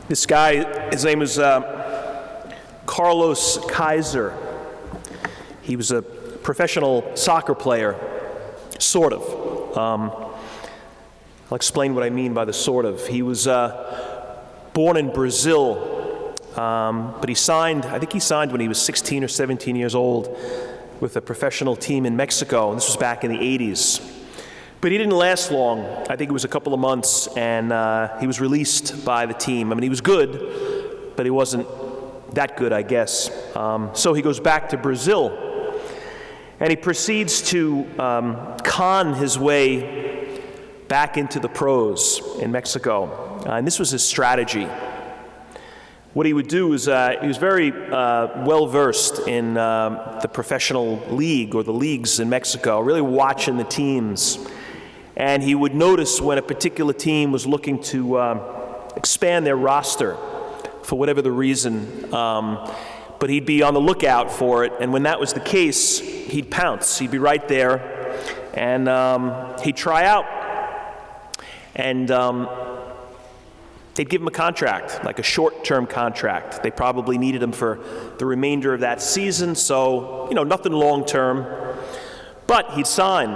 This guy, his name was Carlos Kaiser. He was a professional soccer player, sort of. I'll explain what I mean by the sort of. He was born in Brazil, but I think he signed when he was 16 or 17 years old with a professional team in Mexico, and this was back in the 80s. But he didn't last long. I think it was a couple of months, and he was released by the team. I mean, he was good, but he wasn't that good, I guess. So he goes back to Brazil, and he proceeds to con his way back into the pros in Mexico. And this was his strategy. What he would do is, he was very well-versed in the professional league or the leagues in Mexico, really watching the teams. And he would notice when a particular team was looking to expand their roster for whatever the reason, but he'd be on the lookout for it. And when that was the case, he'd pounce. He'd be right there, and he'd try out. And they'd give him a contract, like a short-term contract. They probably needed him for the remainder of that season, so, nothing long-term. But he'd sign.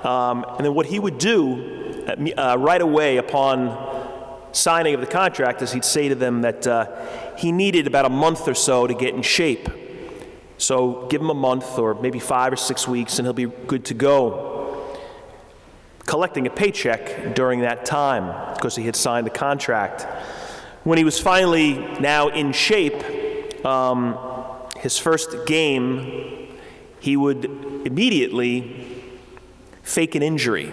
And then what he would do right away upon signing of the contract is he'd say to them that he needed about a month or so to get in shape. So give him a month or maybe 5 or 6 weeks and he'll be good to go. Collecting a paycheck during that time because he had signed the contract. When he was finally now in shape, his first game, he would immediately fake an injury.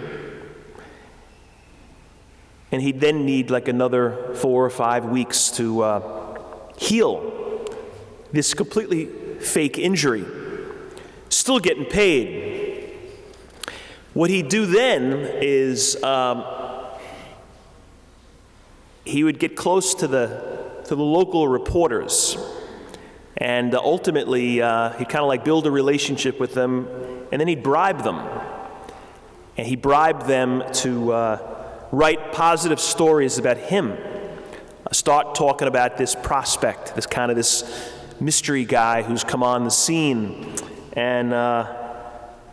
And he'd then need like another 4 or 5 weeks to heal this completely fake injury. Still getting paid. What he'd do then is he would get close to the local reporters, and ultimately he'd kind of like build a relationship with them, and then he'd bribe them. And he bribed them to write positive stories about him. Start talking about this prospect, this mystery guy who's come on the scene, and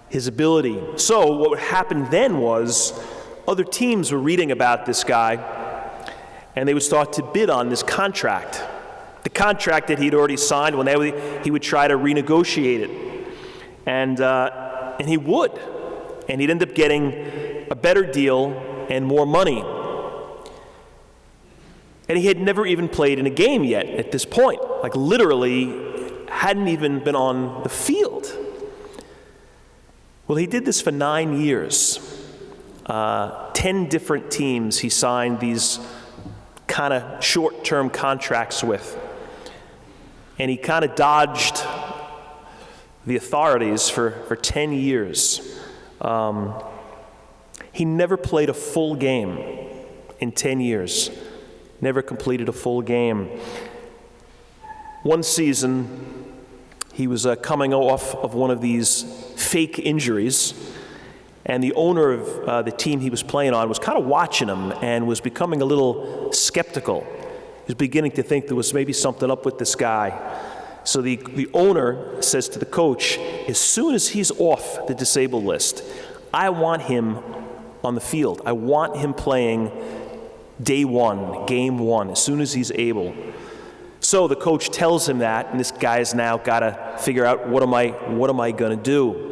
his ability. So what happened then was other teams were reading about this guy, and they would start to bid on this contract. The contract that he'd already signed, he would try to renegotiate it. And he would. And he'd end up getting a better deal and more money. And he had never even played in a game yet at this point. Like literally hadn't even been on the field. Well, he did this for 9 years. 10 different teams he signed these kind of short-term contracts with. And he kind of dodged the authorities for 10 years. He never played a full game in 10 years. Never completed a full game. One season, he was coming off of one of these fake injuries, and the owner of the team he was playing on was kind of watching him and was becoming a little skeptical. He was beginning to think there was maybe something up with this guy. So the owner says to the coach, as soon as he's off the disabled list, I want him on the field. I want him playing day one, game one, as soon as he's able. So the coach tells him that, and this guy's now got to figure out what am I going to do?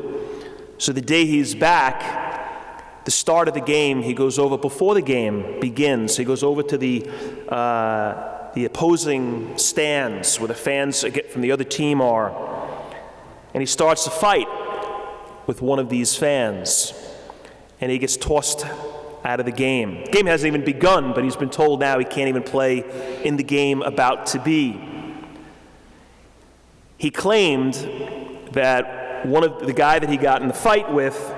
So the day he's back, the start of the game, he goes over before the game begins. He goes over to the opposing stands where the fans from the other team are, and he starts a fight with one of these fans, and he gets tossed out of the game. The game hasn't even begun, but he's been told now he can't even play in the game about to be. He claimed that the guy that he got in the fight with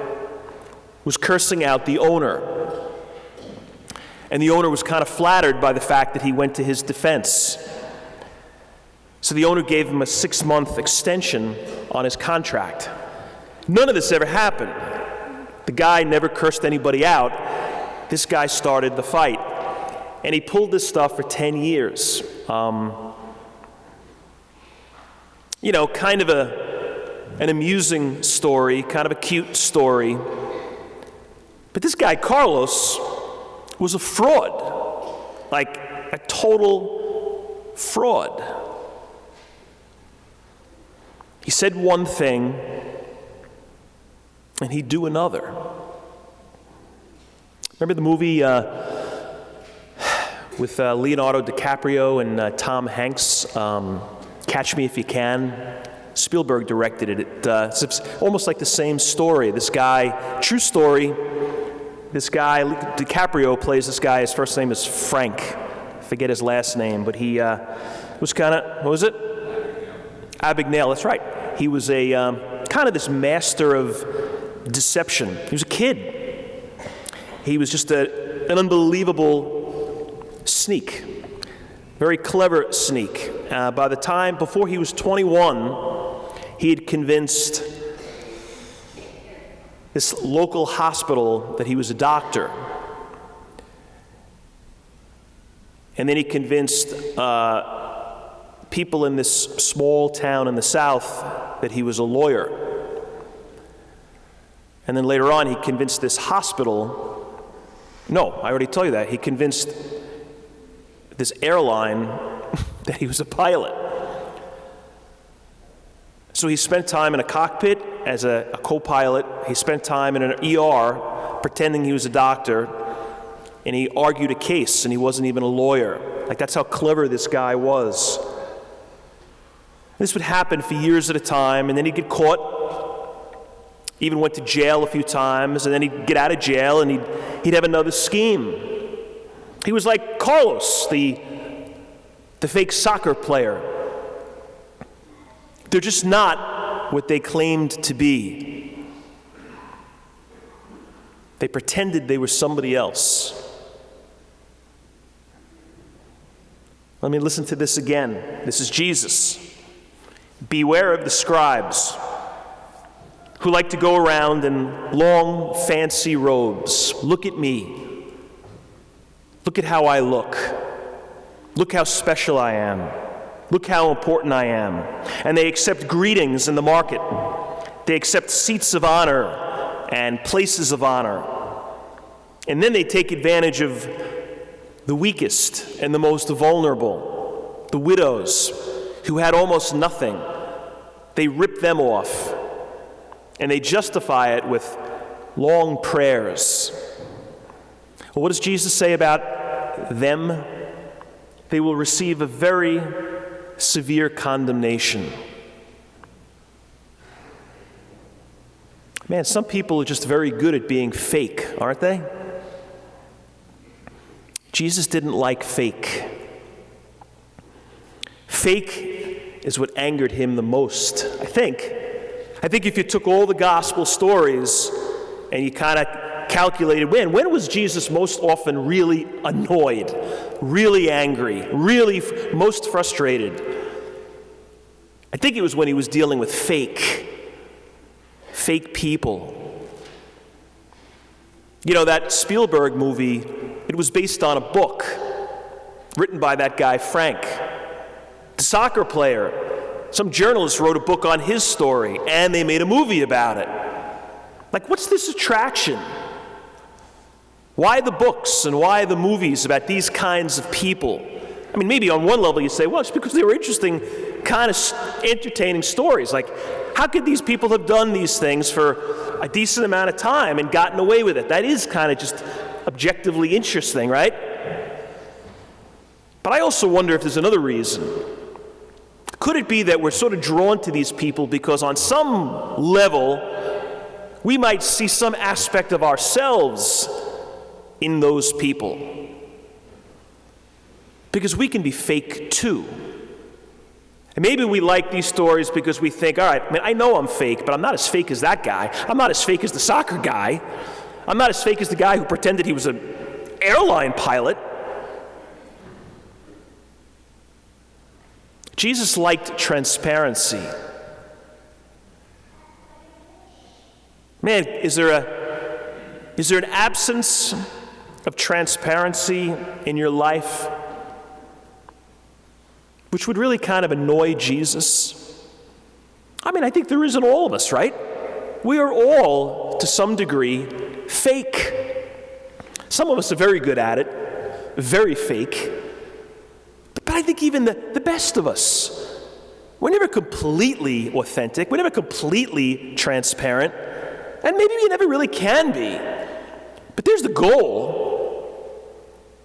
was cursing out the owner. And the owner was kind of flattered by the fact that he went to his defense. So the owner gave him a 6-month extension on his contract. None of this ever happened. The guy never cursed anybody out. This guy started the fight. And he pulled this stuff for 10 years. Kind of an amusing story, kind of a cute story. But this guy, Carlos, was a fraud, like a total fraud. He said one thing, and he'd do another. Remember the movie with Leonardo DiCaprio and Tom Hanks, Catch Me If You Can? Spielberg directed it. It's almost like the same story. This guy, true story, this guy, DiCaprio plays this guy, his first name is Frank. I forget his last name, but he was kind of, what was it? Abagnale, that's right. He was a kind of this master of deception. He was a kid. He was just an unbelievable sneak, very clever sneak. By the time, before he was 21, he had convinced this local hospital that he was a doctor. And then he convinced people in this small town in the South that he was a lawyer. And then later on, he convinced this hospital, no, I already told you that, he convinced this airline that he was a pilot. So he spent time in a cockpit as a co-pilot. He spent time in an ER pretending he was a doctor, and he argued a case, and he wasn't even a lawyer. Like, that's how clever this guy was. This would happen for years at a time, and then he'd get caught, even went to jail a few times, and then he'd get out of jail, and he'd have another scheme. He was like Carlos, the fake soccer player. They're just not what they claimed to be. They pretended they were somebody else. Let me listen to this again. This is Jesus. Beware of the scribes who like to go around in long, fancy robes. Look at me. Look at how I look. Look how special I am. Look how important I am. And they accept greetings in the market. They accept seats of honor and places of honor. And then they take advantage of the weakest and the most vulnerable, the widows who had almost nothing. They rip them off. And they justify it with long prayers. Well, what does Jesus say about them? They will receive a very severe condemnation. Man, some people are just very good at being fake, aren't they? Jesus didn't like fake. Fake is what angered him the most, I think. I think if you took all the gospel stories and you kind of calculated when was Jesus most often really annoyed, really angry, really most frustrated? I think it was when he was dealing with fake people. You know, that Spielberg movie, it was based on a book written by that guy, Frank, the soccer player. Some journalist wrote a book on his story, and they made a movie about it. Like, what's this attraction? Why the books and why the movies about these kinds of people? I mean, maybe on one level you say, well, it's because they were interesting, kind of entertaining stories. Like, how could these people have done these things for a decent amount of time and gotten away with it? That is kind of just objectively interesting, right? But I also wonder if there's another reason. Could it be that we're sort of drawn to these people because on some level we might see some aspect of ourselves in those people? Because we can be fake too. And maybe we like these stories because we think, all right, I mean, I know I'm fake, but I'm not as fake as that guy. I'm not as fake as the soccer guy. I'm not as fake as the guy who pretended he was an airline pilot. Jesus liked transparency. Man, is there an absence of transparency in your life, which would really kind of annoy Jesus? I mean, I think there is in all of us, right? We are all, to some degree, fake. Some of us are very good at it, very fake. But I think even the best of us, we're never completely authentic, we're never completely transparent, and maybe we never really can be. But there's the goal.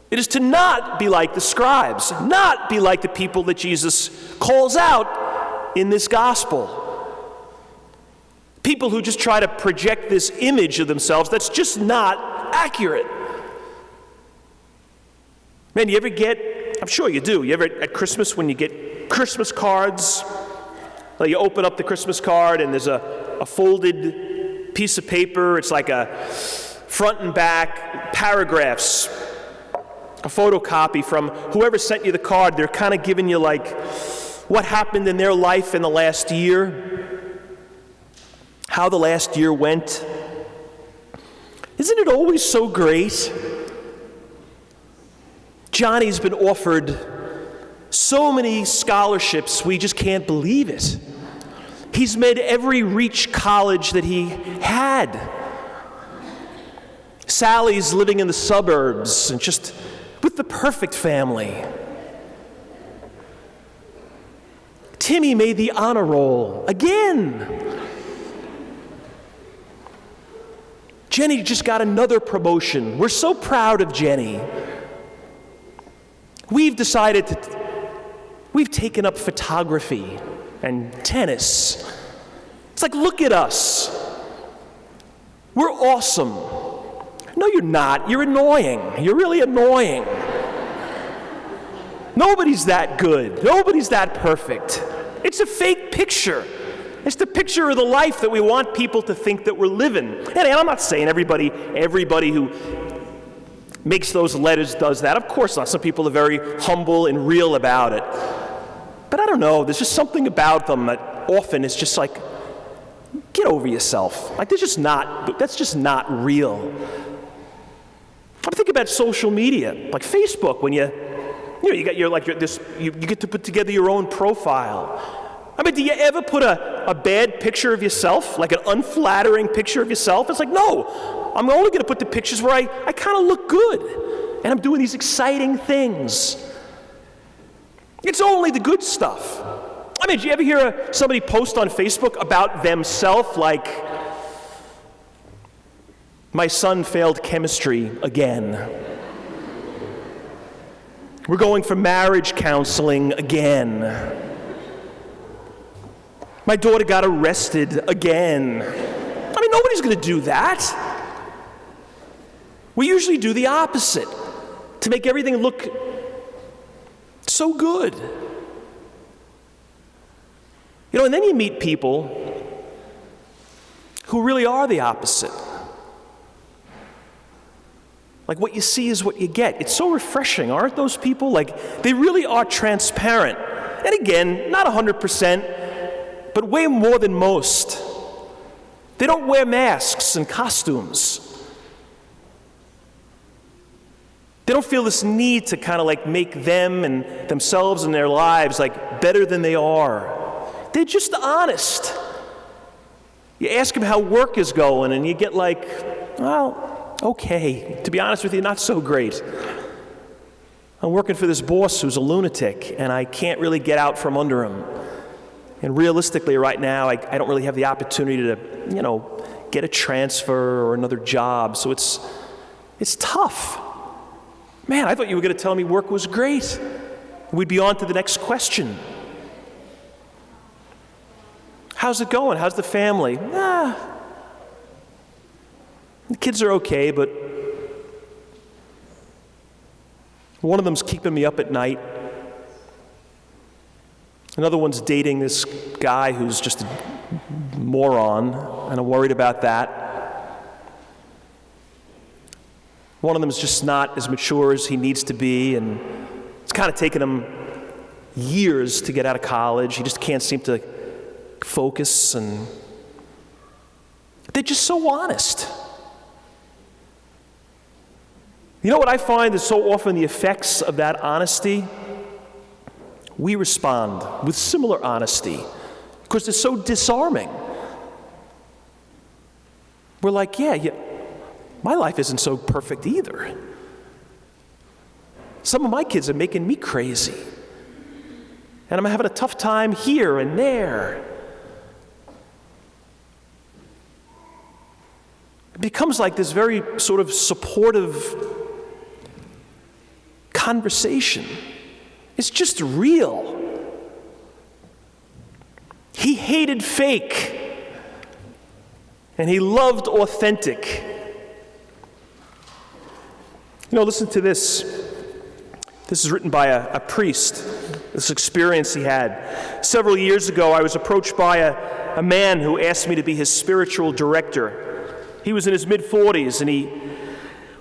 It is to not be like the scribes, not be like the people that Jesus calls out in this gospel. People who just try to project this image of themselves that's just not accurate. Man, you ever get, I'm sure you do, you ever at Christmas when you get Christmas cards, you open up the Christmas card and there's a folded piece of paper, it's like a front and back paragraphs, a photocopy from whoever sent you the card. They're kind of giving you like what happened in their life in the last year, how the last year went. Isn't it always so great? Johnny's been offered so many scholarships, we just can't believe it. He's made every reach college that he had. Sally's living in the suburbs and just with the perfect family. Timmy made the honor roll again. Jenny just got another promotion. We're so proud of Jenny. We've taken up photography and tennis. It's like, look at us. We're awesome. No, you're not. You're annoying. You're really annoying. Nobody's that good. Nobody's that perfect. It's a fake picture. It's the picture of the life that we want people to think that we're living. And I'm not saying everybody who makes those letters does that. Of course not. Some people are very humble and real about it. But I don't know, there's just something about them that often is just like, get over yourself. Like that's just not real. I'm thinking about social media, like Facebook, when you get to put together your own profile. I mean, do you ever put a bad picture of yourself, like an unflattering picture of yourself? It's like, no, I'm only going to put the pictures where I kind of look good, and I'm doing these exciting things. It's only the good stuff. I mean, did you ever hear somebody post on Facebook about themselves, like, my son failed chemistry again. We're going for marriage counseling again. My daughter got arrested again. I mean, nobody's going to do that. We usually do the opposite to make everything look so good. You know, and then you meet people who really are the opposite. Like what you see is what you get. It's so refreshing, aren't those people? Like they really are transparent. And again, not 100%, but way more than most. They don't wear masks and costumes. They don't feel this need to kind of like make them and themselves and their lives like better than they are. They're just honest. You ask them how work is going and you get like, well, okay. To be honest with you, not so great. I'm working for this boss who's a lunatic and I can't really get out from under him. And realistically right now, I don't really have the opportunity to, get a transfer or another job. So it's tough. Man, I thought you were going to tell me work was great. We'd be on to the next question. How's it going? How's the family? The kids are okay, but one of them's keeping me up at night. Another one's dating this guy who's just a moron, and I'm worried about that. One of them is just not as mature as he needs to be, and it's kind of taken him years to get out of college. He just can't seem to focus, and they're just so honest. You know what I find is so often the effects of that honesty? We respond with similar honesty because it's so disarming. We're like, yeah, my life isn't so perfect either. Some of my kids are making me crazy. And I'm having a tough time here and there. It becomes like this very sort of supportive conversation. It's just real. He hated fake, and he loved authentic. You know, listen to this. This is written by a priest, this experience he had. Several years ago, I was approached by a man who asked me to be his spiritual director. He was in his mid-40s, and he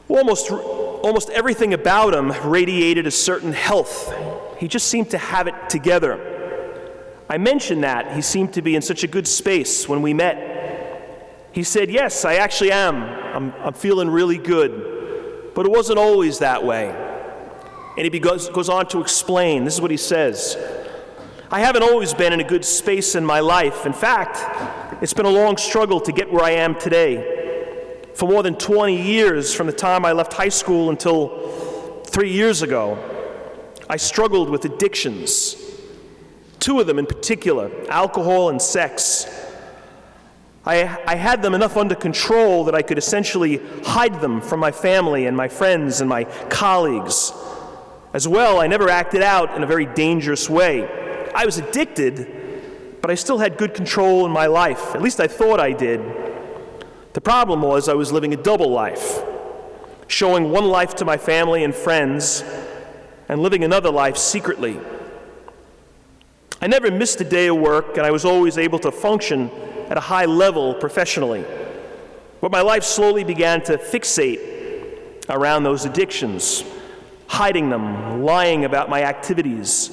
almost everything about him radiated a certain health. He just seemed to have it together. I mentioned that he seemed to be in such a good space when we met. He said, yes, I actually am. I'm feeling really good. But it wasn't always that way. And he goes on to explain. This is what he says. I haven't always been in a good space in my life. In fact, it's been a long struggle to get where I am today. For more than 20 years, from the time I left high school until 3 years ago, I struggled with addictions. 2 of them in particular, alcohol and sex. I had them enough under control that I could essentially hide them from my family and my friends and my colleagues. As well, I never acted out in a very dangerous way. I was addicted, but I still had good control in my life. At least I thought I did. The problem was I was living a double life, showing one life to my family and friends, and living another life secretly. I never missed a day of work, and I was always able to function at a high level professionally. But my life slowly began to fixate around those addictions, hiding them, lying about my activities,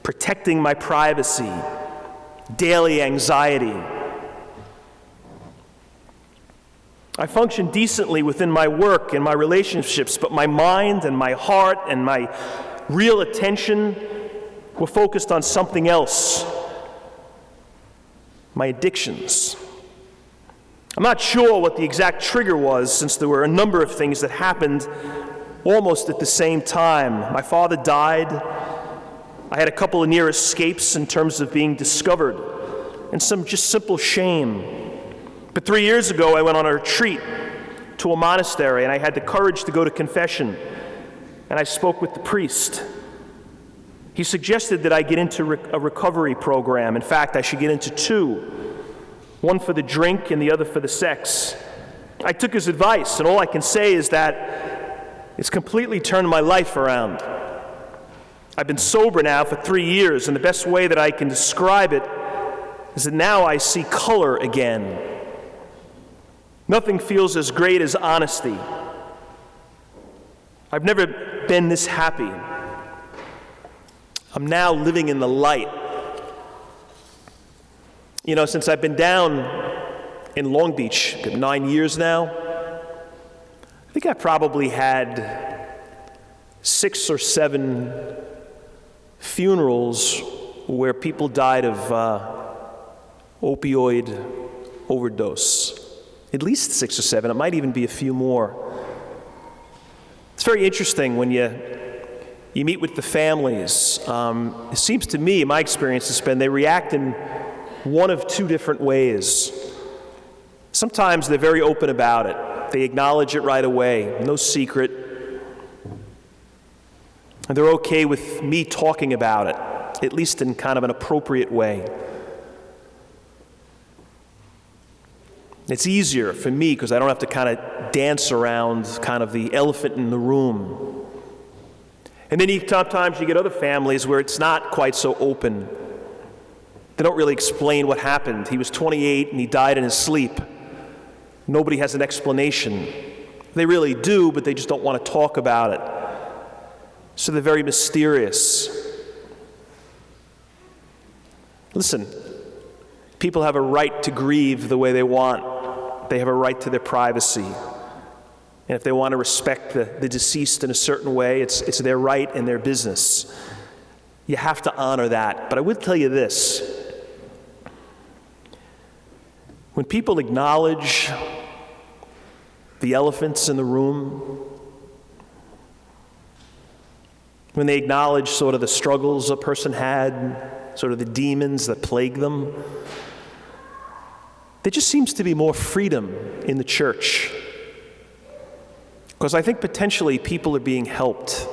protecting my privacy, daily anxiety. I functioned decently within my work and my relationships, but my mind and my heart and my real attention were focused on something else, my addictions. I'm not sure what the exact trigger was, since there were a number of things that happened almost at the same time. My father died. I had a couple of near escapes in terms of being discovered, and some just simple shame. But 3 years ago, I went on a retreat to a monastery, and I had the courage to go to confession, and I spoke with the priest. He suggested that I get into a recovery program. In fact, I should get into 2, one for the drink and the other for the sex. I took his advice, and all I can say is that it's completely turned my life around. I've been sober now for 3 years, and the best way that I can describe it is that now I see color again. Nothing feels as great as honesty. I've never been this happy. I'm now living in the light. You know, since I've been down in Long Beach, 9 years now, I think I probably had 6 or 7 funerals where people died of opioid overdose. At least 6 or 7. It might even be a few more. It's very interesting when you meet with the families. It seems to me, my experience has been, they react in one of 2 different ways. Sometimes they're very open about it. They acknowledge it right away, no secret. And they're okay with me talking about it, at least in kind of an appropriate way. It's easier for me because I don't have to kind of dance around kind of the elephant in the room. And then sometimes you get other families where it's not quite so open. They don't really explain what happened. He was 28 and he died in his sleep. Nobody has an explanation. They really do, but they just don't want to talk about it. So they're very mysterious. Listen, people have a right to grieve the way they want. They have a right to their privacy. And if they want to respect the deceased in a certain way, it's their right and their business. You have to honor that. But I would tell you this. When people acknowledge the elephants in the room, when they acknowledge sort of the struggles a person had, sort of the demons that plague them, there just seems to be more freedom in the church. Because I think potentially people are being helped.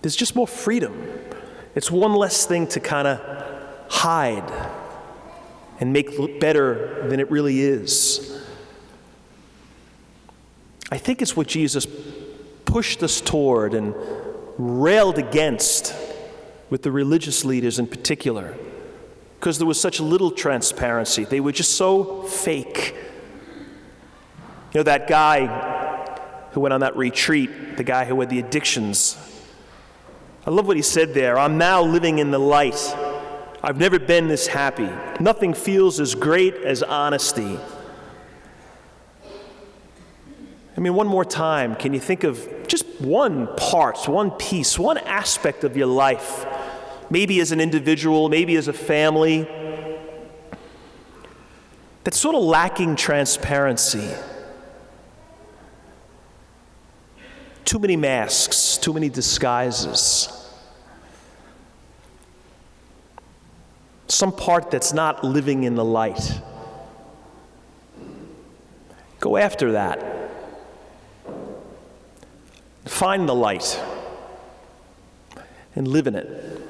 There's just more freedom. It's one less thing to kind of hide and make look better than it really is. I think it's what Jesus pushed us toward and railed against with the religious leaders in particular, because there was such little transparency. They were just so fake. You know, that guy who went on that retreat, the guy who had the addictions, I love what he said there. I'm now living in the light. I've never been this happy. Nothing feels as great as honesty. I mean, one more time, can you think of just one part, one piece, one aspect of your life, maybe as an individual, maybe as a family, that's sort of lacking transparency? Too many masks, too many disguises. Some part that's not living in the light. Go after that. Find the light and live in it.